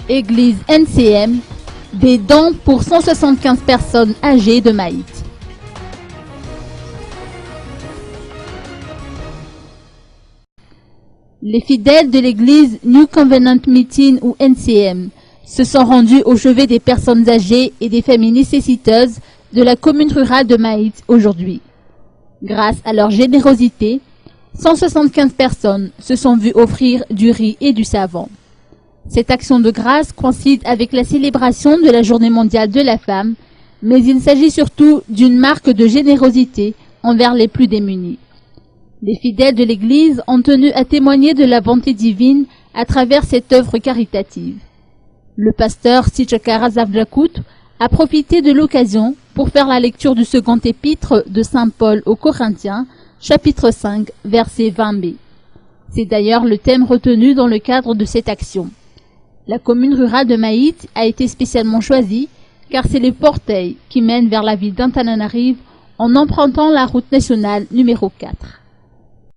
Église NCM, des dons pour 175 personnes âgées de Maït. Les fidèles de l'église New Covenant Meeting ou NCM se sont rendus au chevet des personnes âgées et des familles nécessiteuses de la commune rurale de Maït aujourd'hui. Grâce à leur générosité, 175 personnes se sont vues offrir du riz et du savon. Cette action de grâce coïncide avec la célébration de la Journée mondiale de la femme, mais il s'agit surtout d'une marque de générosité envers les plus démunis. Les fidèles de l'Église ont tenu à témoigner de la bonté divine à travers cette œuvre caritative. Le pasteur Sichakara Zavdlakout a profité de l'occasion pour faire la lecture du second épître de Saint Paul aux Corinthiens, chapitre 5, verset 20b. C'est d'ailleurs le thème retenu dans le cadre de cette action. La commune rurale de Maït a été spécialement choisie car c'est le portail qui mène vers la ville d'Antananarive en empruntant la route nationale numéro 4.